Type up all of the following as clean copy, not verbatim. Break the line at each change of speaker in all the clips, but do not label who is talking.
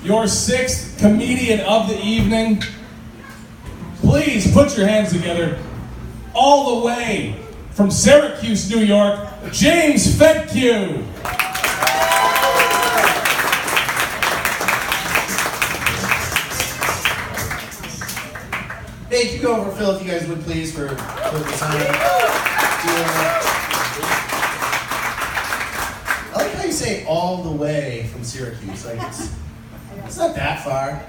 your sixth comedian of the evening. Please put your hands together. All the way from Syracuse, New York, James Fedkiw.
Hey, can you go over Phil if you guys would please for the sign. I like how you say all the way from Syracuse. Like it's not that far.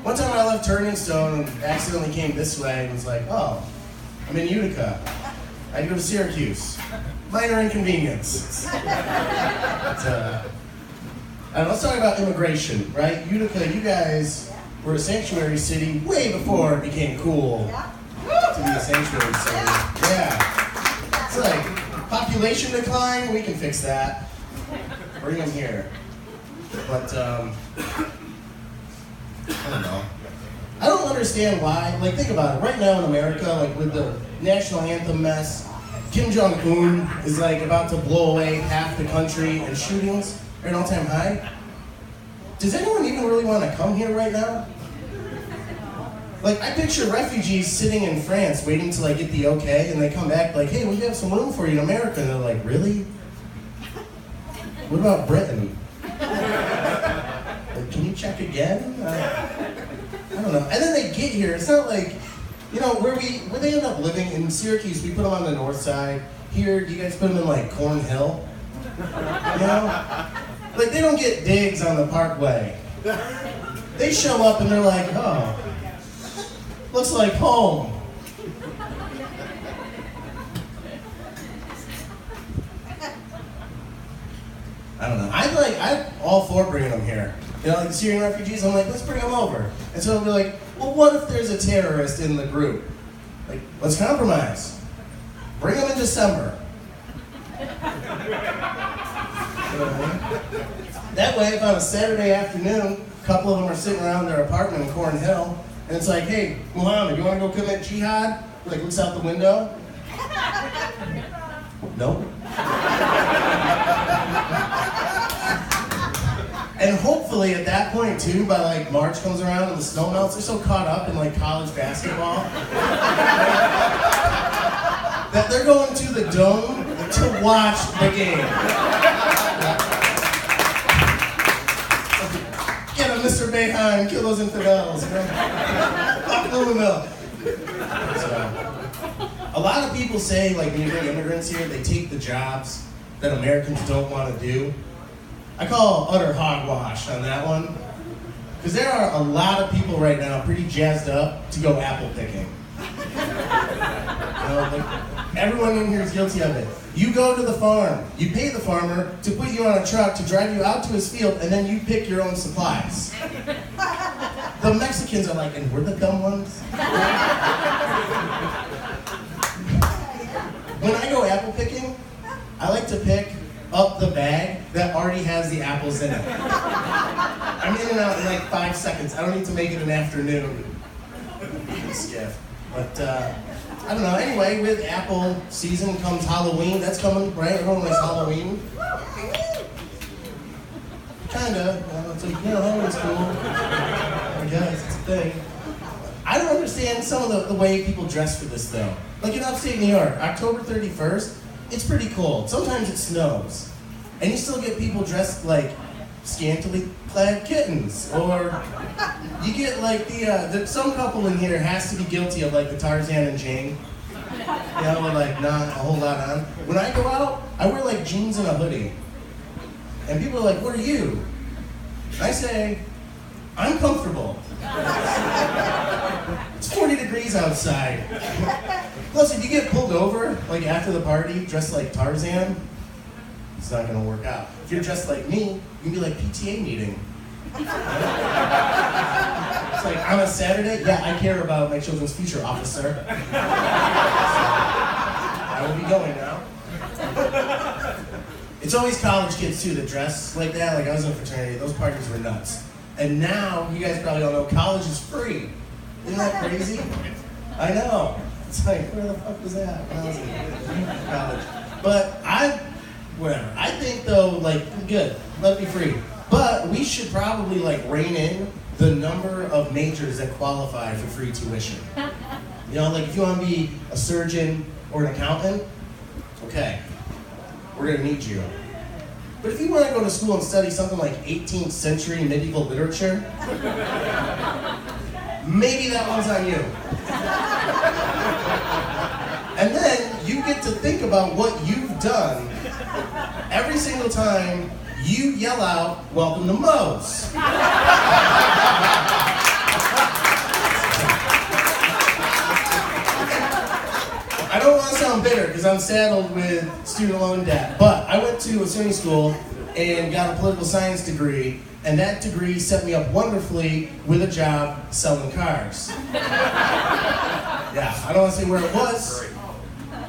One time I left Turning Stone and accidentally came this way and was like, oh, I'm in Utica. I go to Syracuse. Minor inconvenience. Let's talk about immigration, right? Utica, you guys were a sanctuary city way before it became cool to be a sanctuary city. Yeah. It's like population decline, we can fix that. Bring them here. But, I don't know. I don't understand why. Like, think about it. Right now in America, like with the national anthem mess, Kim Jong-un is like about to blow away half the country and shootings are at an all-time high. Does anyone even really want to come here right now? Like, I picture refugees sitting in France waiting to like get the okay, and they come back like, hey, we have some room for you in America. And they're like, really? What about Britain? Like, can you check again? I don't know. And then they get here. It's not like, you know, where they end up living in Syracuse, we put them on the north side. Here, you guys put them in like Cornhill. You know? Like, they don't get digs on the Parkway. They show up and they're like, oh, looks like home. I don't know. I'm all for bringing them here. You know, like the Syrian refugees, I'm like, let's bring them over. And so I'll be like, well, what if there's a terrorist in the group? Like, let's compromise. Bring them in December. You know what I mean? That way, if on a Saturday afternoon, a couple of them are sitting around their apartment in Cornhill, and it's like, hey, Muhammad, you want to go commit jihad? Like, looks out the window. Nope. And hopefully at that point too, by like March comes around and the snow melts, they're so caught up in like college basketball that they're going to the dome to watch the game. Get him, Mr. Behan, kill those infidels. Fuck Louisville. So, a lot of people say like when you bring immigrants here, they take the jobs that Americans don't want to do. I call utter hogwash on that one. Because there are a lot of people right now pretty jazzed up to go apple picking. You know, like, everyone in here is guilty of it. You go to the farm, you pay the farmer to put you on a truck to drive you out to his field, and then you pick your own supplies. The Mexicans are like, and we're the dumb ones? When I go apple picking, I like to pick up the bag that already has the apples in it. I'm in and out in like 5 seconds. I don't need to make it an afternoon. Skiff. But, I don't know. Anyway, with apple season comes Halloween. That's coming, right? Everyone likes Halloween. Kinda. It's like, you know, Halloween's cool. I guess it's a thing. I don't understand some of the way people dress for this, though. Like in upstate New York, October 31st, it's pretty cold. Sometimes it snows. And you still get people dressed like scantily clad kittens. Or you get like some couple in here has to be guilty of like the Tarzan and Jane. You know, with like not a whole lot on. When I go out, I wear like jeans and a hoodie. And people are like, what are you? And I say, I'm comfortable. It's 40 degrees outside. Plus, if you get pulled over, like after the party, dressed like Tarzan, it's not gonna work out. If you're dressed like me, you can be like PTA meeting. It's like, on a Saturday, yeah, I care about my children's future, officer. So, I will be going now. It's always college kids too that dress like that. Like I was in a fraternity, those parties were nuts. And now, you guys probably all know, college is free. Isn't that crazy? I know. It's like, where the fuck was that when I was in college? But whatever. I think though, like, good, let it be free. But we should probably like rein in the number of majors that qualify for free tuition. You know, like if you want to be a surgeon or an accountant, okay, we're gonna need you. But if you want to go to school and study something like 18th century medieval literature, maybe that one's on you. And then you get to think about what you've done every single time you yell out, "Welcome to Moe's." I don't want to sound bitter because I'm saddled with student loan debt, but I went to a SUNY school and got a political science degree, and that degree set me up wonderfully with a job selling cars. Yeah, I don't want to say where it was,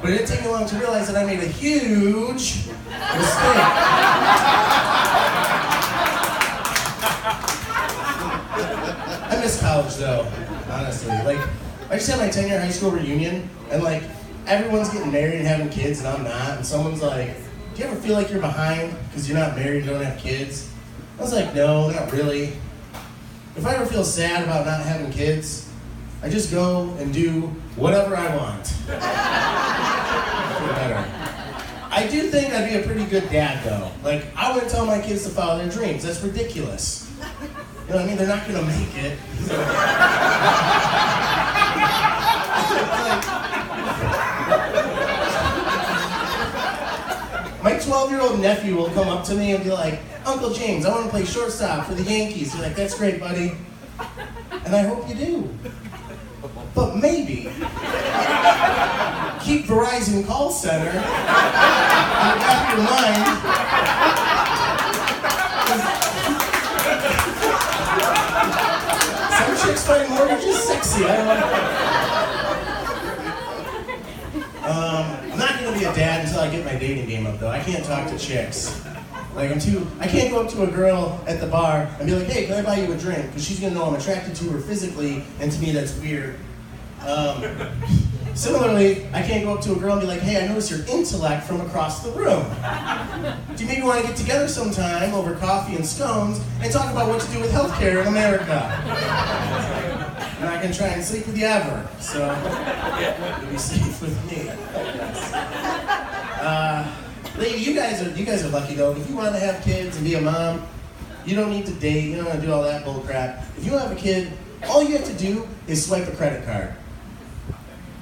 but it didn't take me long to realize that I made a huge mistake. I miss college though, honestly. Like, I just had my 10-year high school reunion, and like, everyone's getting married and having kids, and I'm not. And someone's like, "Do you ever feel like you're behind because you're not married and don't have kids?" I was like, "No, not really. If I ever feel sad about not having kids, I just go and do whatever I want." I feel better. I do think I'd be a pretty good dad, though. Like, I wouldn't tell my kids to follow their dreams. That's ridiculous. You know what I mean? They're not gonna make it. My 12-year-old nephew will come up to me and be like, "Uncle James, I want to play shortstop for the Yankees." You're like, "That's great, buddy. And I hope you do. But maybe keep Verizon call center in the back of your mind. Some chicks find mortgages sexy. I don't know. I'm not gonna be a dad until I get my dating game up, though. I can't talk to chicks. Like, I can't go up to a girl at the bar and be like, "Hey, can I buy you a drink?" Because she's gonna know I'm attracted to her physically, and to me that's weird. Similarly, I can't go up to a girl and be like, "Hey, I noticed your intellect from across the room. Do you maybe want to get together sometime over coffee and scones and talk about what to do with healthcare in America?" I'm not gonna try and sleep with you ever, so you'll be safe with me. Lady, you guys are lucky though. If you want to have kids and be a mom, you don't need to date. You don't want to do all that bull crap. If you have a kid, all you have to do is swipe a credit card.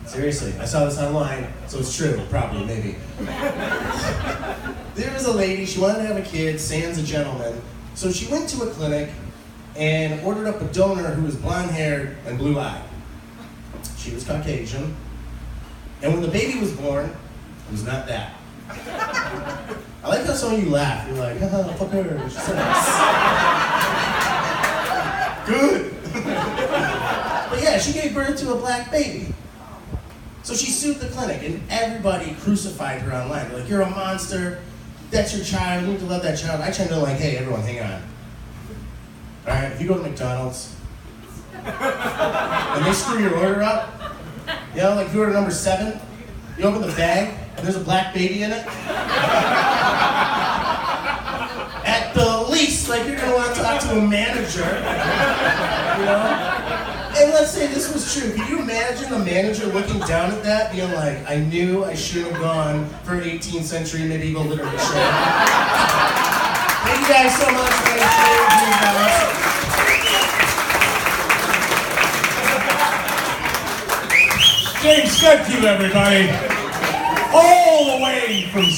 Seriously, I saw this online, so it's true, probably, maybe. There was a lady, she wanted to have a kid, sans a gentleman, so she went to a clinic and ordered up a donor who was blonde-haired and blue-eyed. She was Caucasian, and when the baby was born, it was not that. I like how some of you laugh. You're like, "Haha, fuck her, she's so nice." Good. But yeah, she gave birth to a black baby. So she sued the clinic, and everybody crucified her online. They're like, "You're a monster. That's your child. You need to love that child." I tried to like, "Hey, everyone, hang on. All right, if you go to McDonald's and they screw your order up, you know, like if you order number 7, you open the bag and there's a black baby in it. At the least, like, you're gonna want to talk to a manager, you know." And let's say this was true. Can you imagine the manager looking down at that, being like, "I knew I shouldn't have gone for 18th century medieval literature." Thank you guys so much for
James Fedkiw, everybody. All the way from